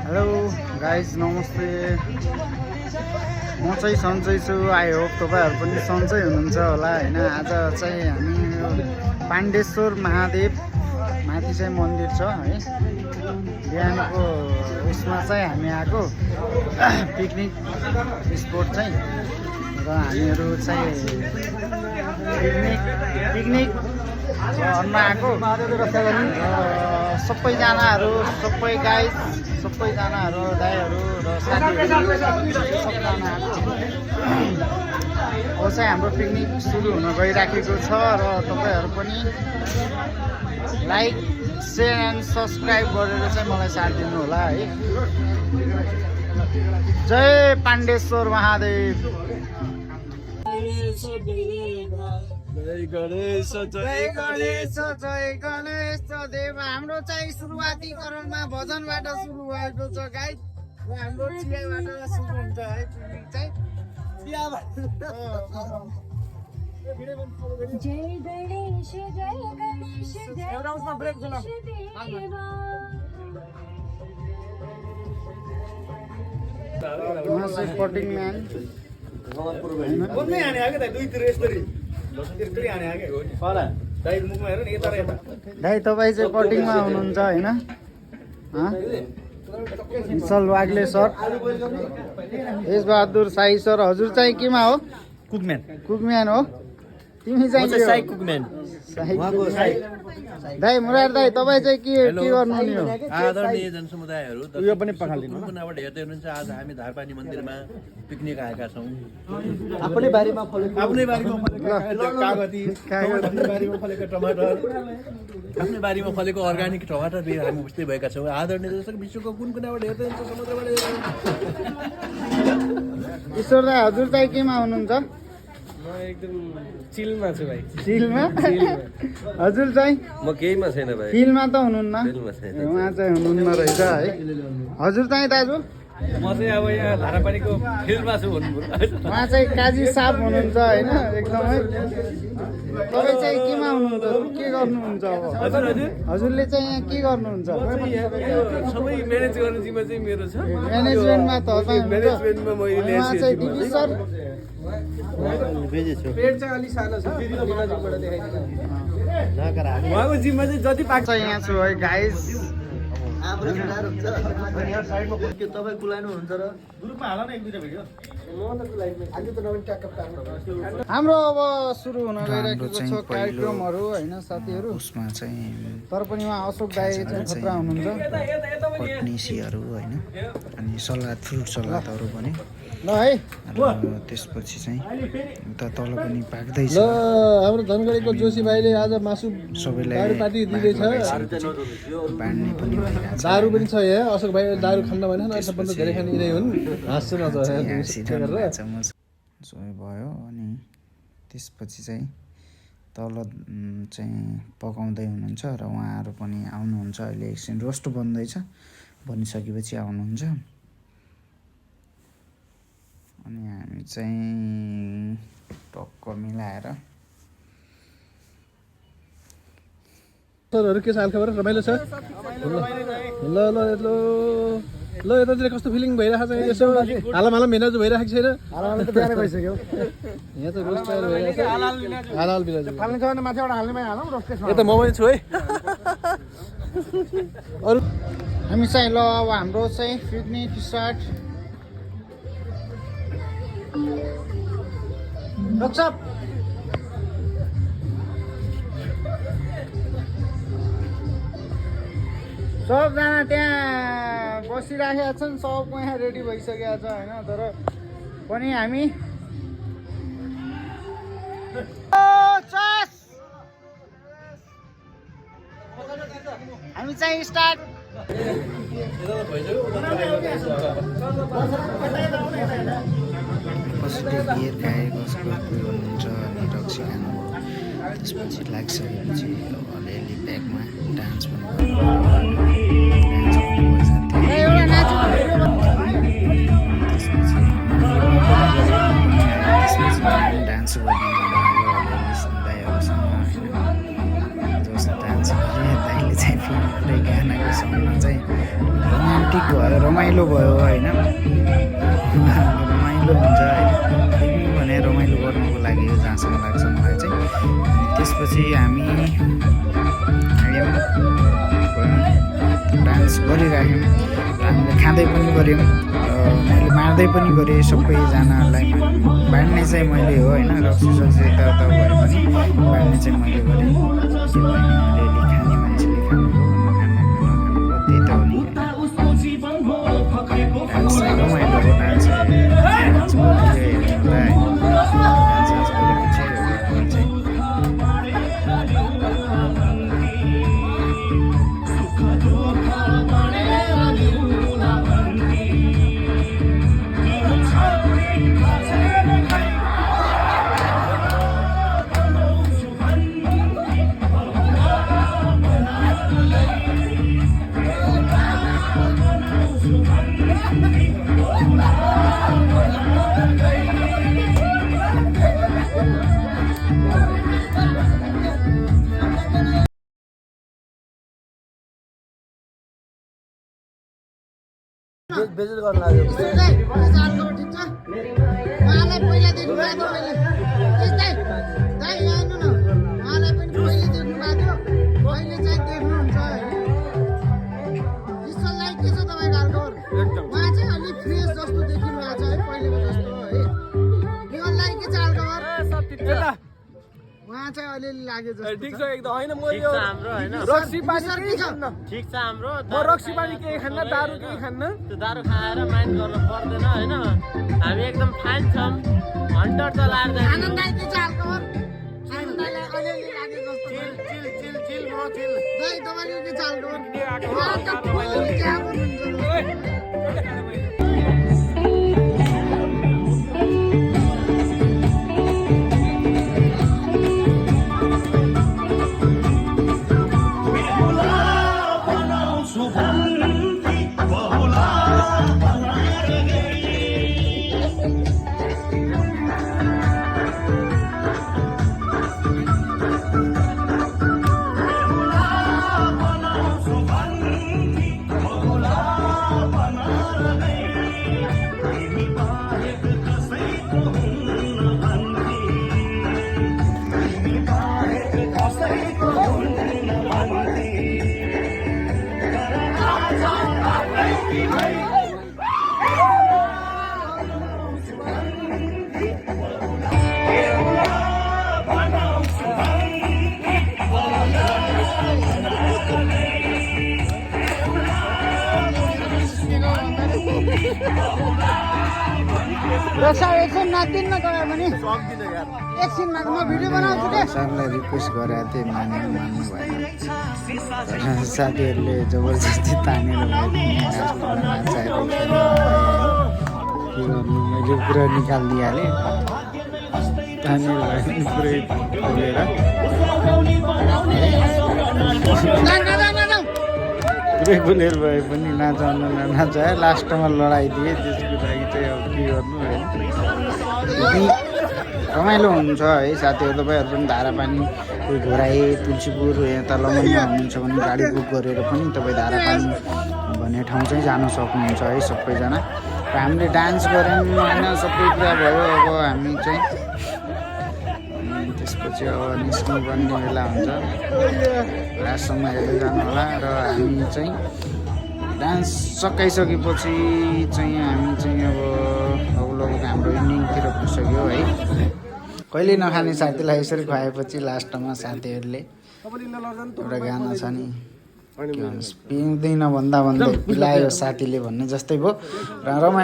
Hello guys नमस्ते। म चाहिँ सन्चै छु। आई होप तपाईँहरू पनि सन्चै हुनुहुन्छ होला होइन। आज चाहिँ हामी यो पाण्डेश्वर महादेव माथि चाहिँ मन्दिर छ है। बिहानको उसमा चाहिँ हामी आएको पिकनिक स्पोट चाहिँ र हामीहरू चाहिँ पिकनिक घरमा आएको सबैजनाहरू सबै गाइज सबैजनाहरू दाइहरू र साथीहरू सबजना आएको। अब चाहिँ हाम्रो पिकनिक सुरु हुन गइराखेको छ र तपाईँहरू पनि लाइक सेयर एन्ड सब्सक्राइब गरेर चाहिँ मलाई साथ दिनु होला है। जय पाण्डेश्वर महादेव। जय गणेश देव। हाम्रो चाहिँ सुरुवाती चरणमा भजनबाट सुरु भएको छ गाइस। हाम्रो चियाबाट सुरु हुन्छ है पिकनिक चाहिँ। स्पोर्टिङ म्यान दाइ तपाईँ चाहिँ कटिङमा हुनुहुन्छ होइन? विशाल वाग्ले सर, यस बहादुर साई सर, हजुर चाहिँ केमा हो? कुकम्यान हो। तिमी चाहिँ साई कुकम्यान। दाइ मुरार दाइ तपाईँ चाहिँ के गर्नु नि हो? आदरणीय जनसमुदायहरू यो पनि पखालिदिनु कुनाबाट हेर्दै हुनुहुन्छ। आज हामी धारपानी मन्दिरमा पिकनिक आएका छौँ। आफ्नै बारीमा फलेको कागती, आफ्नै बारीमा फलेको टमाटर, आफ्नै बारीमा फलेको अर्ग्यानिक टमाटर लिएर हामी उपस्थित भएका छौँ। आदरणीय दर्शक विश्वको कुन कुनाबाट हेर्दै हुनुहुन्छ, समुद्रबाट ईश्वर दाइ हजुर चाहिँ केमा हुनुहुन्छ? एकदम चिलमा छु भाइ। चिलमा? हजुर चाहिँ? म केहीमा छैन भाइ। फिल्डमा त हुनुहुन्न? उहाँ चाहिँ हुनुहुन्न रहेछ है। हजुर चाहिँ दाजु? म चाहिँ अब यहाँ धारापानीको फिल्डमा छु भन्नु। उहाँ चाहिँ काजी साप हुनुहुन्छ होइन एकदमै। तपाईँ चाहिँ केमा हुनुहुन्छ? के गर्नुहुन्छ अब? हजुरले चाहिँ यहाँ के गर्नुहुन्छ? सबै म्यानेज गर्ने जिम्मा चाहिँ मेरो छ। म्यानेजमेन्टमा त म्यानेजमेन्टमा मैले उहाँ चाहिँ दिदी सर पेट चाहिँ अलि सानो छ। उहाँको जिम्मा चाहिँ जति पाक्छ यहाँ छु है गाइस। तपाईँ कुलाउनुहुन्छ र ग्रुपमा हाल न एक दुईटा भिडियो। हाम्रो अब सुरु हुन गइरहेको छ कार्यक्रमहरू होइन साथीहरू। उसमा चाहिँ तर पनि उहाँ अशोक दाइ चाहिँ खतरा हुनुहुन्छ। कटनिसीहरू होइन, अनि सलाद, फ्रुट सलादहरू पनि ल है। र त्यसपछि चाहिँ उता तल पनि पाक्दैछ। हाम्रो धनगढीको जोशी भाइले आज मासु सबैलाई पार्टी दिँदैछ। बाँड्ने पनि भइरहेछ। दारू पनि छ यहाँ। अशोक भाइ दारू खान्न भनेन, सबभन्दा धेरै खाने यिनै हुन्। हाँस्छु न सबै भयो। अनि त्यसपछि चाहिँ तल चाहिँ पकाउँदै हुनुहुन्छ र उहाँहरू पनि आउनुहुन्छ। अहिले एकछिन रोस्ट बन्दैछ, बनिसकेपछि आउनुहुन्छ। अनि हामी चाहिँ टक्क मिलाएर सरहरू के छ हालखबर? रमाइलो छ? ल ल ल ल यतातिर कस्तो फिलिङ भइरहेको छ? यसो हालम हालम भिनाजु भइरहेको छैन? त प्यारै भइसक्यो। यहाँ त रोस्ट तयार भइरहेको छ। हाल बिराजु फाल्ने छ भने माथिबाट हाल्नेमै हालौँ रोस्टेसमा। यता म पनि छु है। अरू हामी चाहिँ ल अब हाम्रो चाहिँ पिकनिक स्टार्ट। सबजना त्यहाँ बसिराखेका छन्, सबको यहाँ रेडी भइसकेको छ होइन। तर पनि हामी चाहिँ स्टार्ट। कसैले बियर खाए, कसैको हुनुहुन्छ अनि रक्सी खानुभयो। त्यसपछि लागिसकेपछि अलिअलि ब्यागमा डान्स पनि डान्स गरिदिनु दाइहरूले चाहिँ गानाको सङमा चाहिँ रोमान्टिक भयो रमाइलो भयो होइन रमाइलो हुन्छ होइन पिकनिक भने रमाइलो गर्नुको लागि हो जहाँसम्म लाग्छ मलाई चाहिँ अनि त्यसपछि हामी आयौँ डान्स गरिराख्यौँ हामीले खाँदै पनि गऱ्यौँ मैले मार्दै पनि गरेँ सबैजनालाई बाँड्ने चाहिँ मैले हो होइन रक्सी सक्सी यताउता भए पनि बाँड्ने चाहिँ मैले गरेँ के भने अलिअलि खाने मान्छेले खानुभयो नखानेले नखानुभयो त्यही त हो नि डान्स रमाइलो हो डान्स गरेको चाहिँ बेजेल गर्न लाग्यो उहाँलाई पहिला देख्नु भएको मैले त्यस्तै दाइ यहाँ आउनु न उहाँलाई पनि पहिले देख्नु भएको अहिले चाहिँ देख्नुहुन्छ ईश्वरलाई के छ तपाईँको हालखबर उहाँ चाहिँ अलिक फ्रेस जस्तो देखिनु भएको छ है पहिलेको जस्तो है जीवनलाई के छ हालखबर उहाँ चाहिँ अलिअलि लाग्यो जस्तो ठिक छ एकदम होइन म यो रक्सी पानी केही खान्न ठिक छ हाम्रो म रक्सी पानी केही खान्न दारू केही खान्न त्यो दारू खाएर माइन्ड गर्नु पर्दैन होइन हामी एकदम फाइन छौँ हन्टर चलाएर जान्छौँ आनन्द दाइ के छ हालखबर आनन्द दाइलाई अलिअलि लाग्यो जस्तो दाइ तपाईँको के छ हालखबर उहाँ त फुल क्या गर्नुहुन्छ एकछिन नाच्दिन न गयो भने एकछिनमा म भिडियो बनाउँछु के सरलाई रिक्वेस्ट गरेको थिएँ मान्नु भएन तर साथीहरूले जबरजस्ती तानेर मैले पुरा निकालिदिइहालेँ तानेर पुरै खोलेर पुरै खोलेर भए पनि नचाउनु नचाए लास्टमा लडाइदिएँ त्यसको लागि चाहिँ अब के गर्नु होइन रमाइलो हुन्छ है साथीहरू तपाईँहरू पनि धारापानी कोही घोराए तुलसीपुर यता लमनमा हुनुहुन्छ भने गाडी बुक गरेर पनि तपाईँ धारापानी भन्ने ठाउँ चाहिँ जान सक्नुहुन्छ है सबैजना र हामीले डान्स गऱ्यौँ होइन सबै कुरा भयो अब हामी चाहिँ त्यसपछि अब निस्किनु पर्ने बेला हुन्छ लास्टसम्म हेर्दै जानु होला र हामी चाहिँ डान्स सकाइसकेपछि चाहिँ हामी चाहिँ अब लगभग हाम्रो इन्डिङतिर पुगिसक्यो है कहिले नखाने साथीलाई यसरी खुवाएपछि लास्टमा साथीहरूले एउटा गाना छ नि के भन्छ पिउँदैन भन्दा भन्दै पिलायो साथीले भन्ने जस्तै भयो र रमाइलो